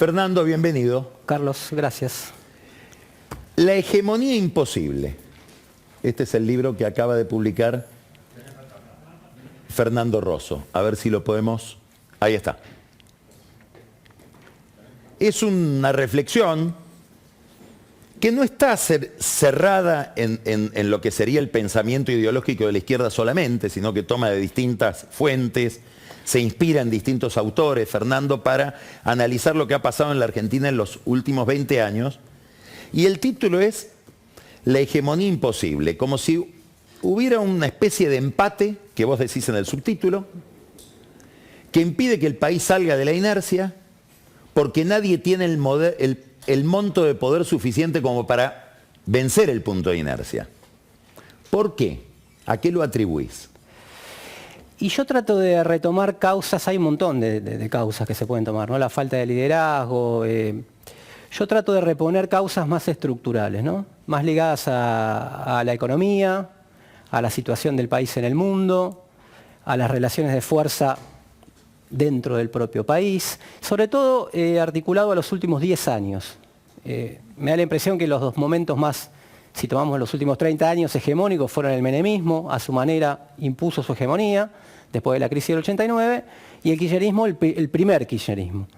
Fernando, bienvenido. Carlos, gracias. La hegemonía imposible. Este es el libro que acaba de publicar Fernando Rosso. A ver si lo podemos... Ahí está. Es una reflexión que no está cerrada en lo que sería el pensamiento ideológico de la izquierda solamente, sino que toma de distintas fuentes, se inspira en distintos autores, Fernando, para analizar lo que ha pasado en la Argentina en los últimos 20 años. Y el título es La hegemonía imposible, como si hubiera una especie de empate, que vos decís en el subtítulo, que impide que el país salga de la inercia, porque nadie tiene el monto de poder suficiente como para vencer el punto de inercia. ¿Por qué? ¿A qué lo atribuís? Y yo trato de retomar causas, hay un montón de causas que se pueden tomar, ¿no? La falta de liderazgo. Yo trato de reponer causas más estructurales, ¿no? Más ligadas a la economía, a la situación del país en el mundo, a las relaciones de fuerza dentro del propio país, sobre todo articulado a los últimos 10 años. Me da la impresión que los dos momentos más, si tomamos los últimos 30 años hegemónicos, fueron el menemismo, a su manera impuso su hegemonía, después de la crisis del 89, y el kirchnerismo, el primer kirchnerismo.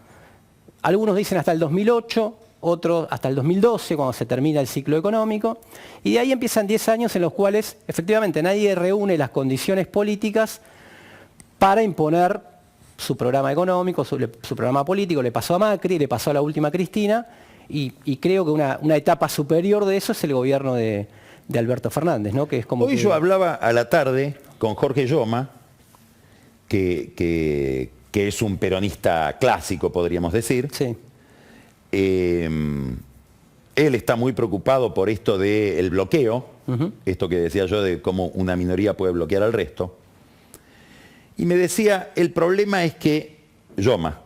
Algunos dicen hasta el 2008, otros hasta el 2012, cuando se termina el ciclo económico, y de ahí empiezan 10 años en los cuales efectivamente nadie reúne las condiciones políticas para imponer su programa económico, su programa político. Le pasó a Macri, le pasó a la última Cristina, y creo que una etapa superior de eso es el gobierno de Alberto Fernández, ¿no? Que es como Hoy yo hablaba a la tarde con Jorge Yoma, que es un peronista clásico, podríamos decir. Sí. Él está muy preocupado por esto del bloqueo, esto que decía yo de cómo una minoría puede bloquear al resto. Y me decía, el problema es que, Yoma,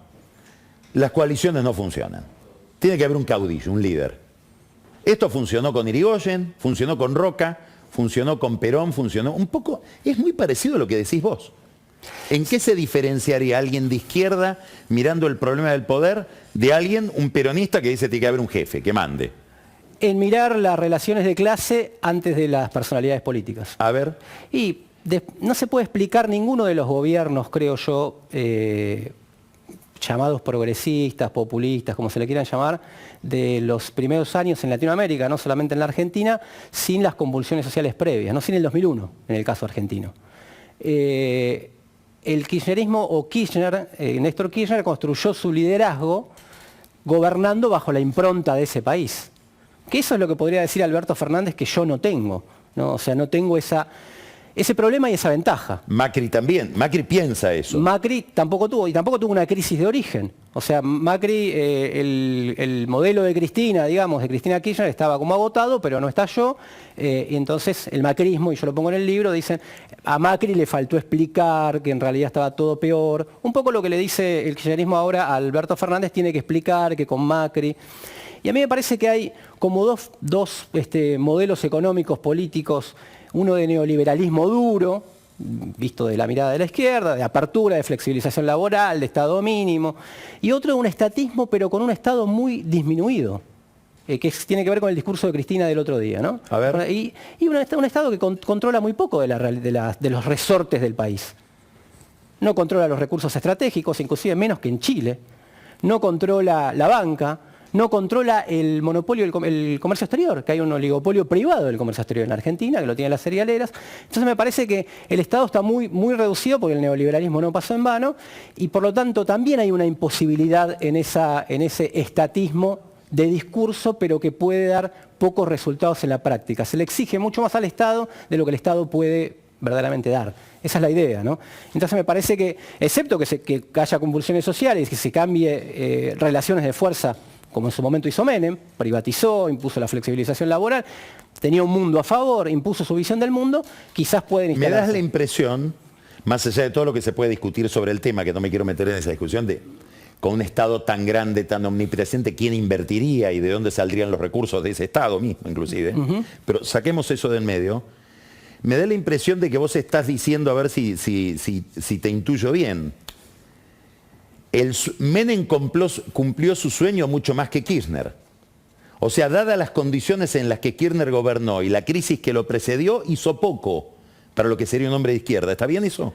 las coaliciones no funcionan. Tiene que haber un caudillo, un líder. Esto funcionó con Irigoyen, funcionó con Roca, funcionó con Perón, funcionó un poco... Es muy parecido a lo que decís vos. ¿En qué se diferenciaría alguien de izquierda mirando el problema del poder de alguien, un peronista que dice que tiene que haber un jefe, que mande? En mirar las relaciones de clase antes de las personalidades políticas. A ver. Y no se puede explicar ninguno de los gobiernos, creo yo, llamados progresistas, populistas, como se le quieran llamar, de los primeros años en Latinoamérica, no solamente en la Argentina, sin las convulsiones sociales previas, no sin el 2001, en el caso argentino. El kirchnerismo o Kirchner, Néstor Kirchner construyó su liderazgo gobernando bajo la impronta de ese país. Que eso es lo que podría decir Alberto Fernández que yo no tengo, ¿no? O sea, no tengo ese problema y esa ventaja. Macri también, Macri piensa eso. Macri tampoco tuvo, y tampoco tuvo una crisis de origen. O sea, Macri, el modelo de Cristina, digamos, de Cristina Kirchner estaba como agotado, pero no estalló, y entonces el macrismo, y yo lo pongo en el libro, dicen, a Macri le faltó explicar que en realidad estaba todo peor. Un poco lo que le dice el kirchnerismo ahora a Alberto Fernández, tiene que explicar que con Macri... Y a mí me parece que hay como dos modelos económicos, políticos, uno de neoliberalismo duro, visto de la mirada de la izquierda, de apertura, de flexibilización laboral, de Estado mínimo, y otro de un estatismo, pero con un Estado muy disminuido, que tiene que ver con el discurso de Cristina del otro día, ¿no? A ver. Y un Estado que controla muy poco de los resortes del país. No controla los recursos estratégicos, inclusive menos que en Chile. No controla la banca. No controla el monopolio del comercio exterior, que hay un oligopolio privado del comercio exterior en Argentina, que lo tienen las cerealeras. Entonces me parece que el Estado está muy reducido porque el neoliberalismo no pasó en vano, y por lo tanto también hay una imposibilidad en ese estatismo de discurso, pero que puede dar pocos resultados en la práctica. Se le exige mucho más al Estado de lo que el Estado puede verdaderamente dar. Esa es la idea, ¿no? Entonces me parece que, excepto que haya convulsiones sociales, que se cambie relaciones de fuerza, como en su momento hizo Menem, privatizó, impuso la flexibilización laboral, tenía un mundo a favor, impuso su visión del mundo, quizás pueden instalarse. Me das la impresión, más allá de todo lo que se puede discutir sobre el tema, que no me quiero meter en esa discusión, de con un Estado tan grande, tan omnipresente, ¿quién invertiría y de dónde saldrían los recursos de ese Estado mismo, inclusive? Pero saquemos eso de en medio. Me da la impresión de que vos estás diciendo, a ver si te intuyo bien, Menem cumplió su sueño mucho más que Kirchner. O sea, dadas las condiciones en las que Kirchner gobernó y la crisis que lo precedió, hizo poco para lo que sería un hombre de izquierda. ¿Está bien eso?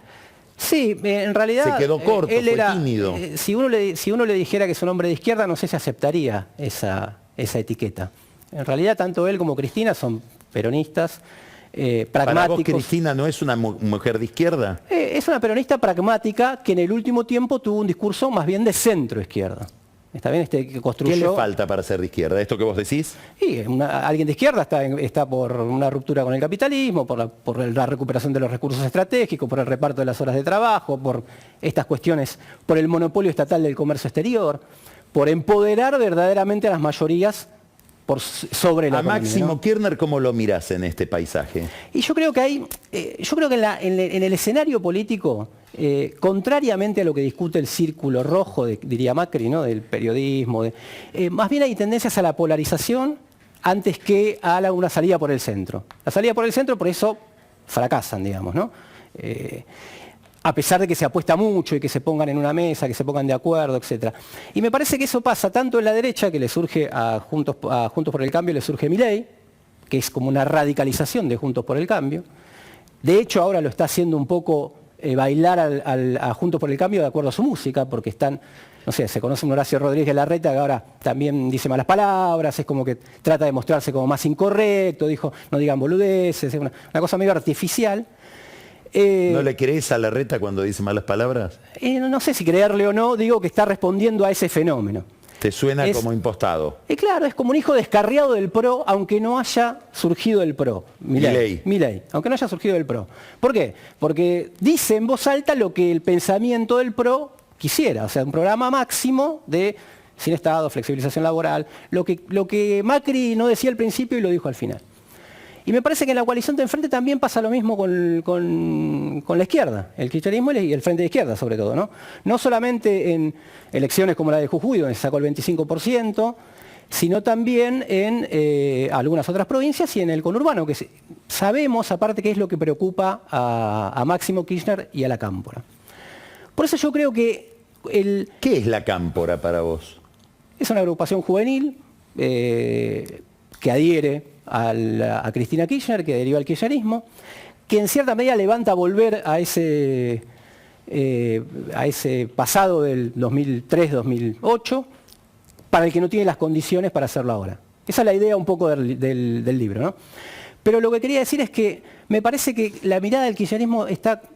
Sí, en realidad Se quedó corto, él fue era, tímido. Si uno le dijera que es un hombre de izquierda, no sé si aceptaría esa etiqueta. En realidad, tanto él como Cristina son peronistas, pragmáticos. ¿Para vos Cristina no es una mujer de izquierda? Es una peronista pragmática que en el último tiempo tuvo un discurso más bien de centro-izquierda. ¿Está bien? Que construyó... ¿Qué le falta para ser de izquierda? ¿Esto que vos decís? Sí, alguien de izquierda está por una ruptura con el capitalismo, por la recuperación de los recursos estratégicos, por el reparto de las horas de trabajo, por estas cuestiones, por el monopolio estatal del comercio exterior, por empoderar verdaderamente a las mayorías sobre la economía, Máximo ¿no? Kirchner, ¿cómo lo mirás en este paisaje? Y yo creo que en el escenario político, contrariamente a lo que discute el círculo rojo, diría Macri, ¿no? Del periodismo, más bien hay tendencias a la polarización antes que a una salida por el centro. La salida por el centro, por eso fracasan, digamos, ¿no? A pesar de que se apuesta mucho y que se pongan en una mesa, que se pongan de acuerdo, etc. Y me parece que eso pasa tanto en la derecha, que le surge a Juntos por el Cambio, le surge Milei, que es como una radicalización de Juntos por el Cambio. De hecho, ahora lo está haciendo un poco bailar a Juntos por el Cambio de acuerdo a su música, porque están, no sé, se conoce un Horacio Rodríguez Larreta que ahora también dice malas palabras, es como que trata de mostrarse como más incorrecto, dijo, no digan boludeces, es una cosa medio artificial. ¿No le crees a Larreta cuando dice malas palabras? No sé si creerle o no, digo que está respondiendo a ese fenómeno. ¿Te suena como impostado? Claro, es como un hijo descarriado del PRO, aunque no haya surgido del PRO. Milei, aunque no haya surgido del PRO. ¿Por qué? Porque dice en voz alta lo que el pensamiento del PRO quisiera, o sea, un programa máximo de sin Estado, flexibilización laboral, lo que Macri no decía al principio y lo dijo al final. Y me parece que en la coalición de enfrente también pasa lo mismo con la izquierda, el kirchnerismo y el frente de izquierda sobre todo, ¿no? No solamente en elecciones como la de Jujuy, donde se sacó el 25%, sino también en algunas otras provincias y en el conurbano, que sabemos aparte qué es lo que preocupa a Máximo Kirchner y a la Cámpora. Por eso yo creo que ¿Qué es la Cámpora para vos? Es una agrupación juvenil que adhiere a Cristina Kirchner, que deriva al kirchnerismo, que en cierta medida levanta a volver a ese pasado del 2003-2008, para el que no tiene las condiciones para hacerlo ahora. Esa es la idea un poco del libro, ¿no? Pero lo que quería decir es que me parece que la mirada del kirchnerismo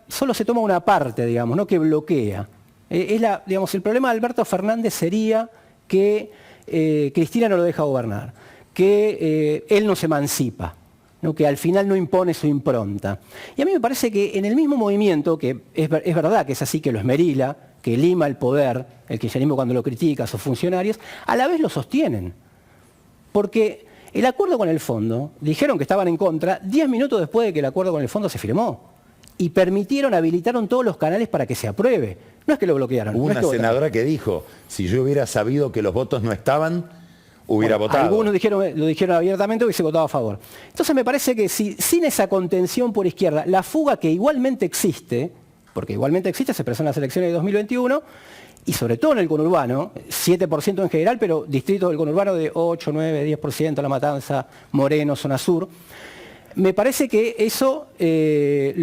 solo se toma una parte, digamos, ¿no? Que bloquea. El problema de Alberto Fernández sería que Cristina no lo deja gobernar, que él no se emancipa, ¿no? Que al final no impone su impronta. Y a mí me parece que en el mismo movimiento, que es verdad que es así, que lo esmerila, que lima el poder, el kirchnerismo cuando lo critica a sus funcionarios, a la vez lo sostienen. Porque el acuerdo con el fondo, dijeron que estaban en contra 10 minutos después de que el acuerdo con el fondo se firmó. Y habilitaron todos los canales para que se apruebe. No es que lo bloquearon. Hubo una senadora que dijo, si yo hubiera sabido que los votos no estaban, hubiera votado. Algunos lo dijeron abiertamente, hubiese votado a favor. Entonces me parece que sin esa contención por izquierda, la fuga que igualmente existe, porque igualmente existe, se expresó en las elecciones de 2021, y sobre todo en el conurbano, 7% en general, pero distritos del conurbano de 8, 9, 10%, La Matanza, Moreno, zona sur, me parece que eso le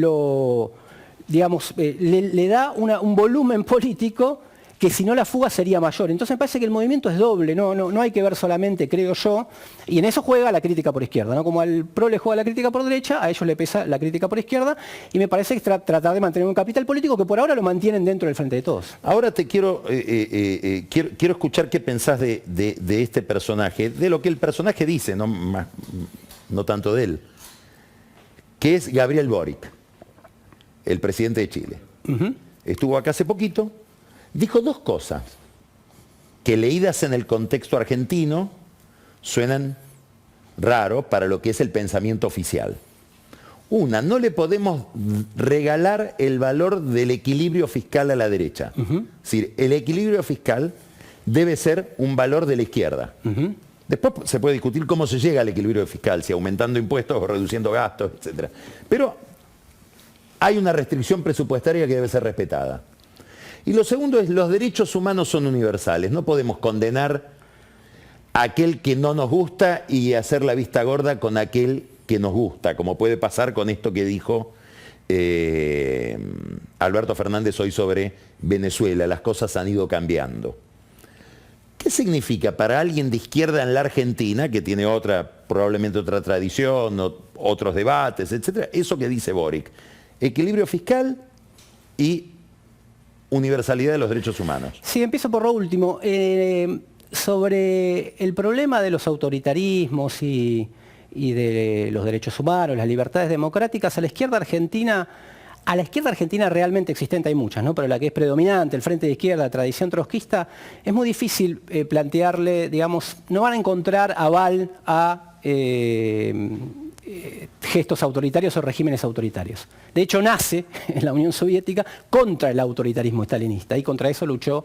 da un volumen político que si no la fuga sería mayor. Entonces me parece que el movimiento es doble, no hay que ver solamente, creo yo, y en eso juega la crítica por izquierda, ¿no? Como al PRO le juega la crítica por derecha, a ellos le pesa la crítica por izquierda, y me parece que tratar de mantener un capital político que por ahora lo mantienen dentro del Frente de Todos. Ahora te quiero escuchar qué pensás de este personaje, de lo que el personaje dice, no tanto de él, que es Gabriel Boric, el presidente de Chile. Estuvo acá hace poquito. Dijo dos cosas que leídas en el contexto argentino suenan raro para lo que es el pensamiento oficial. Una, no le podemos regalar el valor del equilibrio fiscal a la derecha. Es decir, el equilibrio fiscal debe ser un valor de la izquierda. Después se puede discutir cómo se llega al equilibrio fiscal, si aumentando impuestos o reduciendo gastos, etc. Pero hay una restricción presupuestaria que debe ser respetada. Y lo segundo es, los derechos humanos son universales. No podemos condenar a aquel que no nos gusta y hacer la vista gorda con aquel que nos gusta, como puede pasar con esto que dijo Alberto Fernández hoy sobre Venezuela. Las cosas han ido cambiando. ¿Qué significa para alguien de izquierda en la Argentina, que tiene probablemente otra tradición, otros debates, etcétera, eso que dice Boric? Equilibrio fiscal y universalidad de los derechos humanos. Sí, empiezo por lo último. Sobre el problema de los autoritarismos y de los derechos humanos, las libertades democráticas, a la izquierda argentina realmente existente hay muchas, ¿no? Pero la que es predominante, el Frente de Izquierda, tradición trotskista, es muy difícil plantearle, digamos, no van a encontrar aval a gestos autoritarios o regímenes autoritarios. De hecho, nace en la Unión Soviética contra el autoritarismo estalinista y contra eso luchó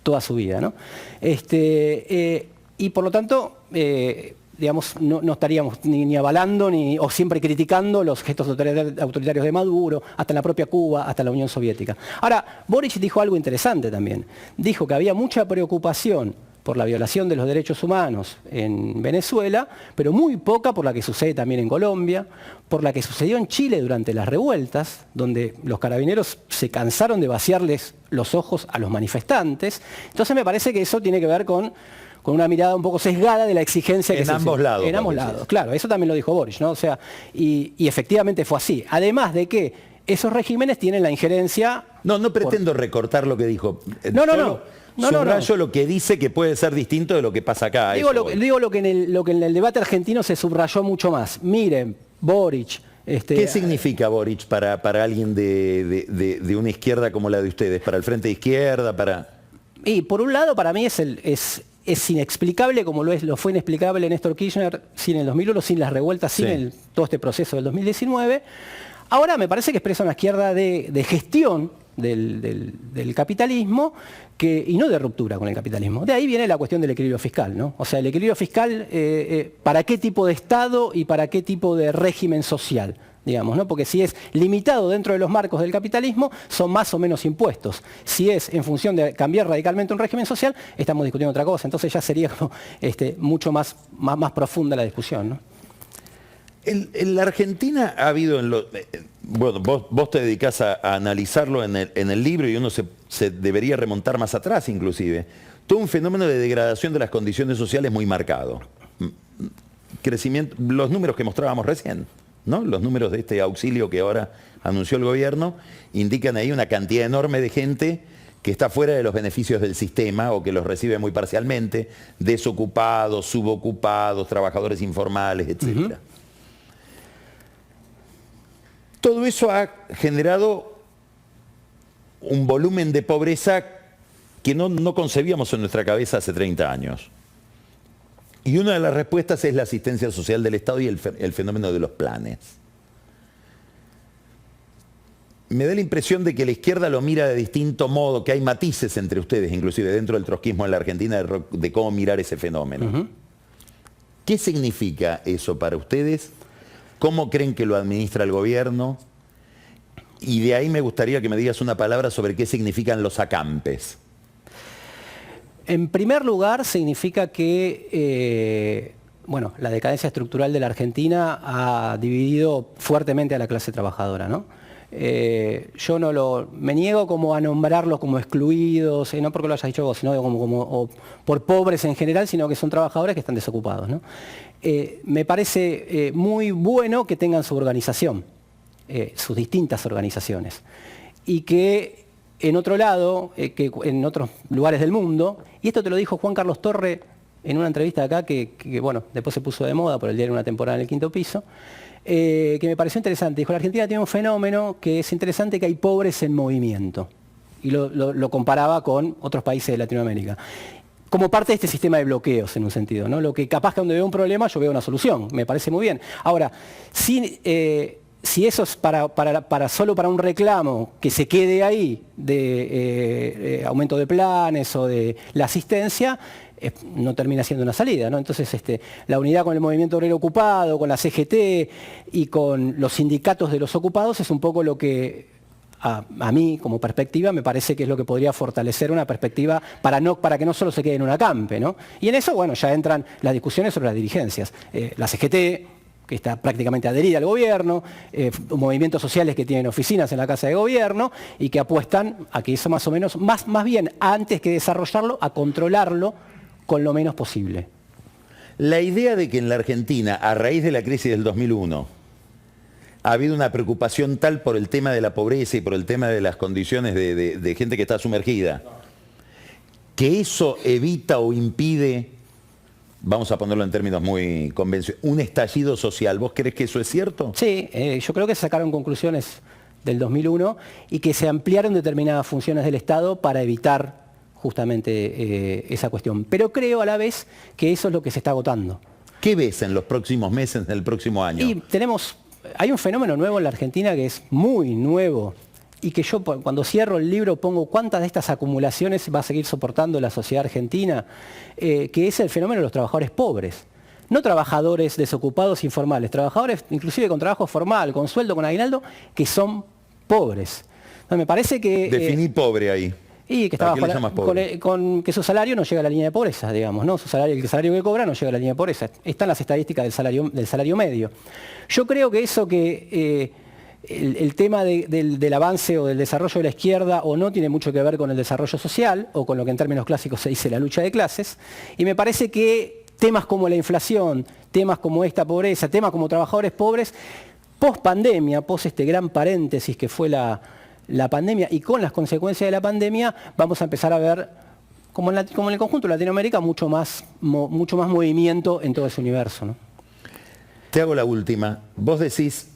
toda su vida, ¿no? Y por lo tanto, digamos, no estaríamos ni avalando o siempre criticando los gestos autoritarios de Maduro, hasta en la propia Cuba, hasta la Unión Soviética. Ahora, Boric dijo algo interesante también. Dijo que había mucha preocupación por la violación de los derechos humanos en Venezuela, pero muy poca por la que sucede también en Colombia, por la que sucedió en Chile durante las revueltas, donde los carabineros se cansaron de vaciarles los ojos a los manifestantes. Entonces me parece que eso tiene que ver con una mirada un poco sesgada de la exigencia que en ambos lados. En ambos lados, claro, eso también lo dijo Boric, ¿no? O sea, y efectivamente fue así. Además de que esos regímenes tienen la injerencia... No pretendo recortar lo que dijo. No. Subrayo lo que dice, que puede ser distinto de lo que pasa acá. Digo lo que en el debate argentino se subrayó mucho más. Miren, Boric... ¿Qué significa Boric para alguien de una izquierda como la de ustedes? ¿Para el Frente de Izquierda? Y por un lado, para mí es inexplicable, como lo fue inexplicable Néstor Kirchner sin el 2001, sin las revueltas, sin todo este proceso del 2019. Ahora me parece que expresa una izquierda de gestión del capitalismo y no de ruptura con el capitalismo. De ahí viene la cuestión del equilibrio fiscal, ¿no? O sea, el equilibrio fiscal, ¿para qué tipo de Estado y para qué tipo de régimen social? Digamos, ¿no? Porque si es limitado dentro de los marcos del capitalismo, son más o menos impuestos. Si es en función de cambiar radicalmente un régimen social, estamos discutiendo otra cosa. Entonces ya sería como, mucho más profunda la discusión, ¿no? En la Argentina ha habido, bueno, vos te dedicás a analizarlo en el libro y uno se debería remontar más atrás inclusive, todo un fenómeno de degradación de las condiciones sociales muy marcado. Crecimiento, los números que mostrábamos recién, ¿no? Los números de este auxilio que ahora anunció el gobierno indican ahí una cantidad enorme de gente que está fuera de los beneficios del sistema o que los recibe muy parcialmente, desocupados, subocupados, trabajadores informales, etcétera. Todo eso ha generado un volumen de pobreza que no concebíamos en nuestra cabeza hace 30 años. Y una de las respuestas es la asistencia social del Estado y el fenómeno de los planes. Me da la impresión de que la izquierda lo mira de distinto modo, que hay matices entre ustedes, inclusive dentro del trotskismo en la Argentina, de cómo mirar ese fenómeno. ¿Qué significa eso para ustedes? ¿Cómo creen que lo administra el gobierno? Y de ahí me gustaría que me digas una palabra sobre qué significan los acampes. En primer lugar, significa que bueno, la decadencia estructural de la Argentina ha dividido fuertemente a la clase trabajadora, ¿no? Yo me niego como a nombrarlos como excluidos, no porque lo hayas dicho vos, sino o por pobres en general, sino que son trabajadores que están desocupados, ¿no? Me parece muy bueno que tengan su organización, sus distintas organizaciones, y que en otro lado, que en otros lugares del mundo, y esto te lo dijo Juan Carlos Torre en una entrevista acá, que bueno, después se puso de moda por el diario Una temporada en el Quinto Piso, que me pareció interesante. Dijo, la Argentina tiene un fenómeno que es interesante, que hay pobres en movimiento. Y lo comparaba con otros países de Latinoamérica. Como parte de este sistema de bloqueos, en un sentido, ¿no? Lo que capaz que donde veo un problema, yo veo una solución. Me parece muy bien. Ahora, si eso es solo para un reclamo que se quede ahí de aumento de planes o de la asistencia, no termina siendo una salida, ¿no? Entonces la unidad con el movimiento obrero ocupado, con la CGT y con los sindicatos de los ocupados es un poco lo que a mí como perspectiva me parece que es lo que podría fortalecer una perspectiva para que no solo se quede en una campe, ¿no? Y en eso, bueno, ya entran las discusiones sobre las dirigencias. La CGT, que está prácticamente adherida al gobierno, movimientos sociales que tienen oficinas en la Casa de Gobierno y que apuestan a que eso más o menos, más bien antes que desarrollarlo, a controlarlo con lo menos posible. La idea de que en la Argentina, a raíz de la crisis del 2001, ha habido una preocupación tal por el tema de la pobreza y por el tema de las condiciones de gente que está sumergida, que eso evita o impide, vamos a ponerlo en términos muy convencionales, un estallido social. ¿Vos crees que eso es cierto? Sí, yo creo que se sacaron conclusiones del 2001 y que se ampliaron determinadas funciones del Estado para evitar justamente esa cuestión. Pero creo a la vez que eso es lo que se está agotando. ¿Qué ves en los próximos meses, en el próximo año? Y hay un fenómeno nuevo en la Argentina que es muy nuevo y que yo cuando cierro el libro pongo cuántas de estas acumulaciones va a seguir soportando la sociedad argentina, que es el fenómeno de los trabajadores pobres. No trabajadores desocupados informales, trabajadores inclusive con trabajo formal, con sueldo, con aguinaldo, que son pobres. Entonces, me parece que... Definí pobre ahí. Y que, que su salario no llega a la línea de pobreza, digamos, ¿no? El salario que cobra no llega a la línea de pobreza. Están las estadísticas del salario medio. Yo creo que eso el tema del avance o del desarrollo de la izquierda o no tiene mucho que ver con el desarrollo social o con lo que en términos clásicos se dice la lucha de clases. Y me parece que temas como la inflación, temas como esta pobreza, temas como trabajadores pobres, post pandemia, post este gran paréntesis que fue la pandemia y con las consecuencias de la pandemia, vamos a empezar a ver, como en el conjunto de Latinoamérica, mucho más movimiento en todo ese universo, ¿no? Te hago la última. Vos decís,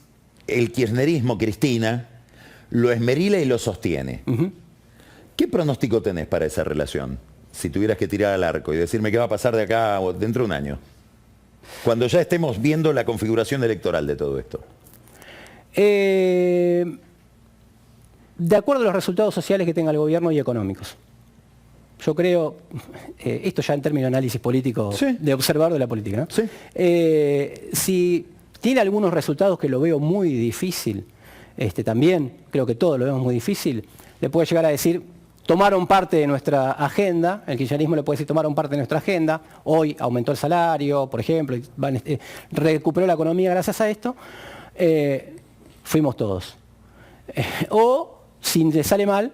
el kirchnerismo, Cristina, lo esmerila y lo sostiene. ¿Qué pronóstico tenés para esa relación? Si tuvieras que tirar al arco y decirme qué va a pasar de acá dentro de un año. Cuando ya estemos viendo la configuración electoral de todo esto. De acuerdo a los resultados sociales que tenga el gobierno y económicos. Yo creo, esto ya en términos de análisis político, sí, de observador de la política, ¿no? Sí. Si tiene algunos resultados que lo veo muy difícil, también creo que todos lo vemos muy difícil, le puede llegar a decir, tomaron parte de nuestra agenda, el kirchnerismo le puede decir, tomaron parte de nuestra agenda, hoy aumentó el salario, por ejemplo, recuperó la economía gracias a esto, fuimos todos. O, si le sale mal,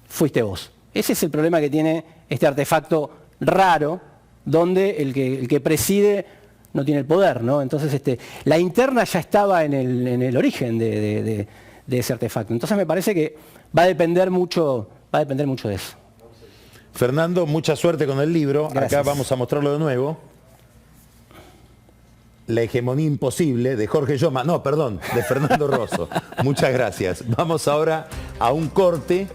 fuiste vos. Ese es el problema que tiene este artefacto raro, donde el que preside no tiene el poder, ¿no? Entonces, la interna ya estaba en el origen de ese artefacto. Entonces, me parece que va a depender mucho de eso. Fernando, mucha suerte con el libro. Gracias. Acá vamos a mostrarlo de nuevo. La hegemonía imposible de Jorge Yoma, no, perdón, de Fernando Rosso. Muchas gracias. Vamos ahora a un corte.